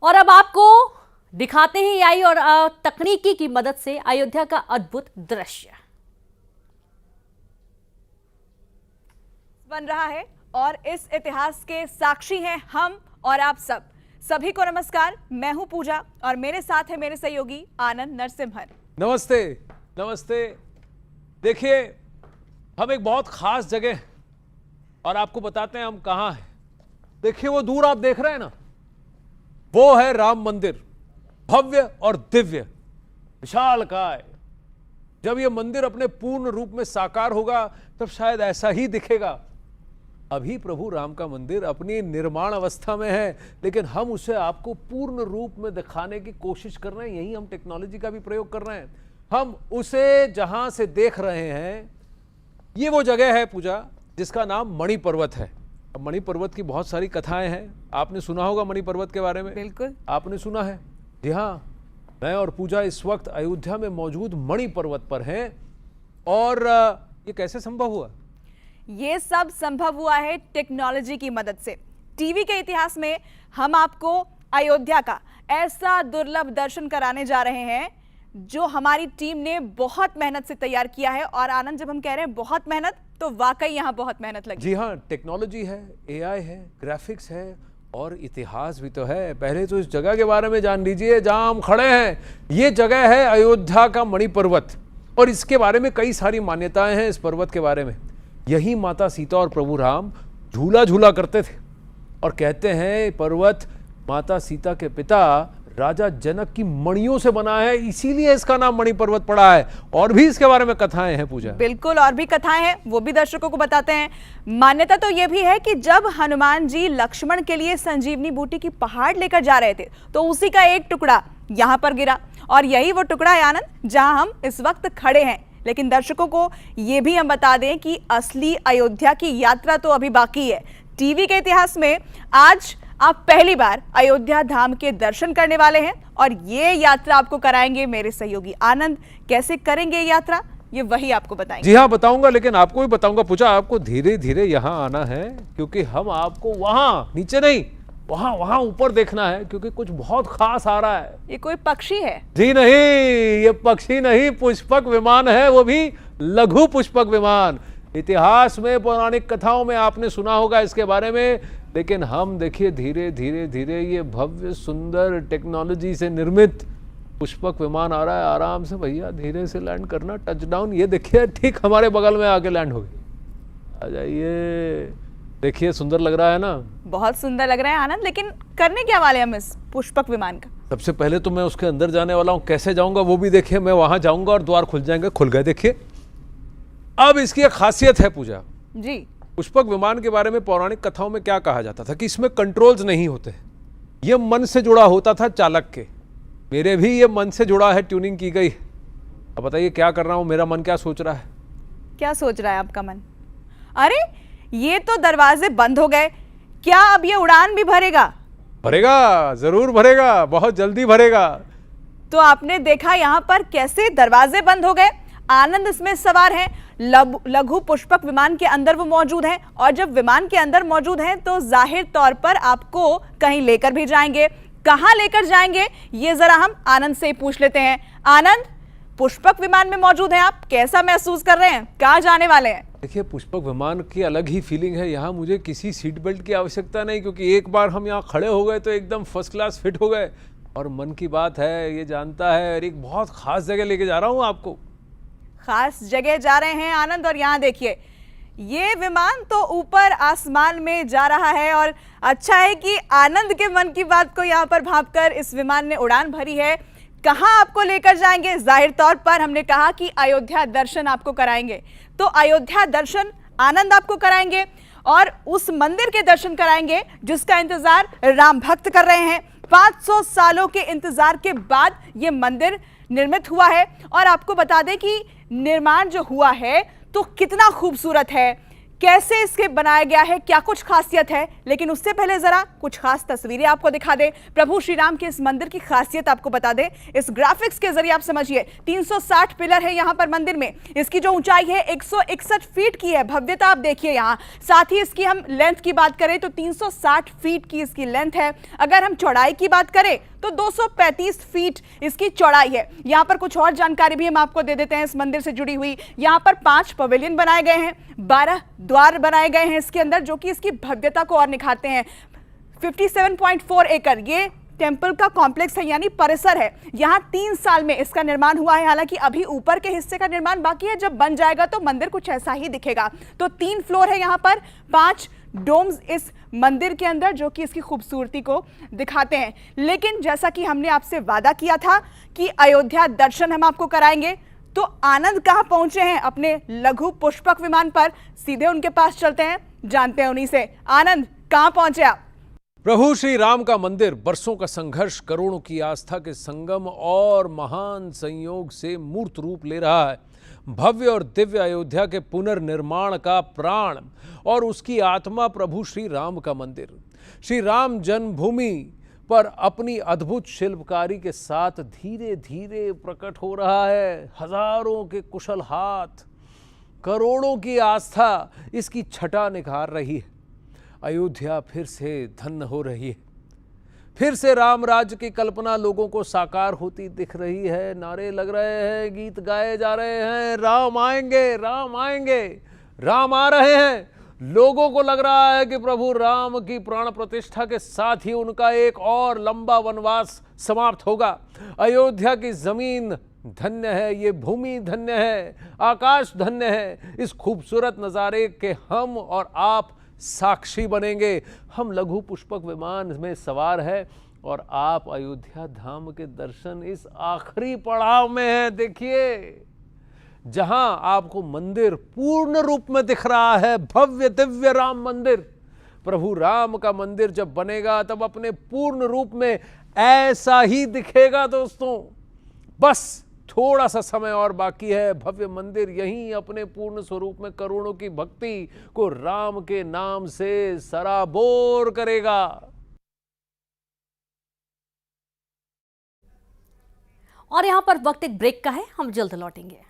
और अब आपको दिखाते हैं एआई और तकनीकी की मदद से अयोध्या का अद्भुत दृश्य बन रहा है और इस इतिहास के साक्षी हैं हम और आप सब। सभी को नमस्कार, मैं हूं पूजा और मेरे साथ है मेरे सहयोगी आनंद नरसिम्हन। नमस्ते। नमस्ते। देखिए, हम एक बहुत खास जगह और आपको बताते हैं हम कहां हैं। देखिए, वो दूर आप देख रहे हैं ना, वो है राम मंदिर, भव्य और दिव्य, विशालकाय। जब ये मंदिर अपने पूर्ण रूप में साकार होगा तब शायद ऐसा ही दिखेगा। अभी प्रभु राम का मंदिर अपनी निर्माण अवस्था में है, लेकिन हम उसे आपको पूर्ण रूप में दिखाने की कोशिश कर रहे हैं। यही हम टेक्नोलॉजी का भी प्रयोग कर रहे हैं। हम उसे जहां से देख रहे हैं, ये वो जगह है पूजा जिसका नाम मणि पर्वत है। अब मणि पर्वत की बहुत सारी कथाएं हैं, आपने सुना होगा मणि पर्वत के बारे में। बिल्कुल आपने सुना है। जी हाँ, मैं और पूजा इस वक्त अयोध्या में मौजूद मणि पर्वत पर हैं। और ये कैसे संभव हुआ? ये सब संभव हुआ है टेक्नोलॉजी की मदद से। टीवी के इतिहास में हम आपको अयोध्या का ऐसा दुर्लभ दर्शन कराने जा रहे हैं जो हमारी टीम ने बहुत मेहनत से तैयार किया है। और आनंद, जब हम कह रहे हैं बहुत मेहनत, तो वाकई यहाँ बहुत मेहनत लगी। जी हाँ, टेक्नोलॉजी है, एआई है, ग्राफिक्स है और इतिहास भी तो है। पहले तो इस जगह के बारे में जान लीजिए जहां हम खड़े हैं। ये जगह है अयोध्या का मणि पर्वत और इसके बारे में कई सारी मान्यताएं हैं। इस पर्वत के बारे में यही माता सीता और प्रभु राम झूला झूला करते थे और कहते हैं पर्वत माता सीता के पिता राजा जनक की मणियों से बना है, इसीलिए इसका नाम मणि पर्वत पड़ा है। और भी इसके बारे में कथाएं हैं पूजा। बिल्कुल, और भी कथाएं हैं, वो भी दर्शकों को बताते हैं। मान्यता तो यह भी है कि जब हनुमान जी लक्ष्मण के लिए संजीवनी बूटी की पहाड़ लेकर जा रहे थे तो उसी का एक टुकड़ा यहाँ पर गिरा और यही वो टुकड़ा है आनंद जहां हम इस वक्त खड़े हैं। लेकिन दर्शकों को ये भी हम बता दें कि असली अयोध्या की यात्रा तो अभी बाकी है। टीवी के इतिहास में आज आप पहली बार अयोध्या धाम के दर्शन करने वाले हैं और ये यात्रा आपको कराएंगे मेरे सहयोगी आनंद। कैसे करेंगे ये यात्रा, ये वही आपको बताएंगे। जी हाँ, बताऊंगा, लेकिन आपको भी बताऊंगा पूजा, आपको धीरे धीरे यहाँ आना है क्योंकि हम आपको वहां नीचे नहीं, वहां ऊपर देखना है क्योंकि कुछ बहुत खास आ रहा है। ये कोई पक्षी है? जी नहीं, ये पक्षी नहीं, पुष्पक विमान है, वो भी लघु पुष्पक विमान। इतिहास में, पौराणिक कथाओं में आपने सुना होगा इसके बारे में, लेकिन हम देखिए धीरे धीरे धीरे ये भव्य सुंदर टेक्नोलॉजी से निर्मित पुष्पक विमान आ रहा है। आराम से भैया, धीरे से लैंड करना, टच डाउन। ये देखिए ठीक हमारे बगल में आके लैंड हो गई। आ जाइए, देखिए सुंदर लग रहा है ना? बहुत सुंदर लग रहा है आनंद, लेकिन करने क्या वाले हम इस पुष्पक विमान का? सबसे पहले तो मैं उसके अंदर जाने वाला हूँ। कैसे जाऊंगा वो भी देखिए। मैं वहां जाऊंगा और द्वार खुल जाएंगे। खुल गए, देखिए। अब इसकी एक खासियत है पूजा जी। पुष्पक विमान के बारे में पौराणिक कथाओं में क्या कहा जाता था कि इसमें कंट्रोल्स नहीं होते, ये मन से जुड़ा होता था चालक के। मेरे भी ये मन से जुड़ा है, ट्यूनिंग की गई। अब बताइए क्या कर रहा हूं, मेरा मन क्या सोच रहा है? क्या सोच रहा है आपका मन? अरे ये तो दरवाजे बंद हो गए, क्या अब ये उड़ान भी भरेगा? भरेगा, जरूर भरेगा, बहुत जल्दी भरेगा। तो आपने देखा यहाँ पर कैसे दरवाजे बंद हो गए। आनंद इसमें सवार है, लघु पुष्पक विमान के अंदर वो मौजूद हैं और जब विमान के अंदर मौजूद हैं तो जाहिर तौर पर आपको कहीं लेकर भी जाएंगे। कहां लेकर जाएंगे ये जरा हम आनंद से ही पूछ लेते हैं। आनंद, पुष्पक विमान में मौजूद हैं आप, कैसा महसूस कर रहे हैं, कहां जाने वाले हैं? देखिए, पुष्पक विमान की अलग ही फीलिंग है। यहाँ मुझे किसी सीट बेल्ट की आवश्यकता नहीं क्योंकि एक बार हम यहाँ खड़े हो गए तो एकदम फर्स्ट क्लास फिट हो गए। और मन की बात है, ये जानता है, और एक बहुत खास जगह लेके जा रहा हूँ आपको। खास जगह जा रहे हैं आनंद, और यहाँ देखिए ये विमान तो ऊपर आसमान में जा रहा है और अच्छा है कि आनंद के मन की बात को यहाँ पर भांपकर इस विमान ने उड़ान भरी है। कहां आपको लेकर जाएंगे? जाहिर तौर पर हमने कहा कि अयोध्या दर्शन आपको कराएंगे, तो अयोध्या दर्शन आनंद आपको कराएंगे और उस मंदिर के दर्शन कराएंगे जिसका इंतजार राम भक्त कर रहे हैं। 500 सालों के इंतजार के बाद ये मंदिर निर्मित हुआ है और आपको बता दें कि निर्माण जो हुआ है तो कितना खूबसूरत है, कैसे इसके बनाया गया है, क्या कुछ खासियत है। लेकिन उससे पहले जरा कुछ खास तस्वीरें आपको दिखा दे, प्रभु श्री राम के इस मंदिर की खासियत आपको बता दे। इस ग्राफिक्स के जरिए आप समझिए, 360 पिलर है यहाँ पर मंदिर में। इसकी जो ऊंचाई है 161 फीट की है। भव्यता आप देखिए यहाँ। साथ ही इसकी हम लेंथ की बात करें तो 360 फीट की इसकी लेंथ है। अगर हम चौड़ाई की बात करें तो 235 फीट इसकी चौड़ाई है। यहाँ पर कुछ और जानकारी भी हम आपको दे देते हैं इस मंदिर से जुड़ी हुई। यहाँ पर 5 पवेलियन बनाए गए हैं, 12 द्वार बनाए गए हैं इसके अंदर, जो कि इसकी भव्यता को और निखारते हैं। 57.4 एकड़ ये टेंपल का कॉम्प्लेक्स है, यानी परिसर है। यहाँ 3 साल में इसका निर्माण हुआ है। हालांकि अभी ऊपर के हिस्से का निर्माण बाकी है। जब बन जाएगा तो मंदिर कुछ ऐसा ही दिखेगा। तो 3 फ्लोर है यहाँ पर, 5 डोम्स इस मंदिर के अंदर, जो कि इसकी खूबसूरती को दिखाते हैं। लेकिन जैसा कि हमने आपसे वादा किया था कि अयोध्या दर्शन हम आपको कराएंगे, तो आनंद कहां पहुंचे हैं अपने लघु पुष्पक विमान पर। सीधे उनके पास चलते हैं, जानते हैं उन्हीं से। आनंद, कहां पहुंचे आप? प्रभु श्री राम का मंदिर बरसों का संघर्ष, करोड़ों की आस्था के संगम और महान संयोग से मूर्त रूप ले रहा है। भव्य और दिव्य अयोध्या के पुनर्निर्माण का प्राण और उसकी आत्मा प्रभु श्री राम का मंदिर श्री राम जन्मभूमि पर अपनी अद्भुत शिल्पकारी के साथ धीरे धीरे प्रकट हो रहा है। हजारों के कुशल हाथ, करोड़ों की आस्था इसकी छटा निखार रही है। अयोध्या फिर से धन्य हो रही है। फिर से राम राज्य की कल्पना लोगों को साकार होती दिख रही है। नारे लग रहे हैं, गीत गाए जा रहे हैं, राम आएंगे, राम आएंगे, राम आ रहे हैं। लोगों को लग रहा है कि प्रभु राम की प्राण प्रतिष्ठा के साथ ही उनका एक और लंबा वनवास समाप्त होगा। अयोध्या की जमीन धन्य है, ये भूमि धन्य है, आकाश धन्य है। इस खूबसूरत नज़ारे के हम और आप साक्षी बनेंगे। हम लघु पुष्पक विमान में सवार है और आप अयोध्या धाम के दर्शन इस आखिरी पड़ाव में हैं। देखिए, जहां आपको मंदिर पूर्ण रूप में दिख रहा है, भव्य दिव्य राम मंदिर। प्रभु राम का मंदिर जब बनेगा तब अपने पूर्ण रूप में ऐसा ही दिखेगा दोस्तों। बस थोड़ा सा समय और बाकी है। भव्य मंदिर यहीं अपने पूर्ण स्वरूप में करोड़ों की भक्ति को राम के नाम से सराबोर करेगा। और यहां पर वक्त एक ब्रेक का है, हम जल्द लौटेंगे।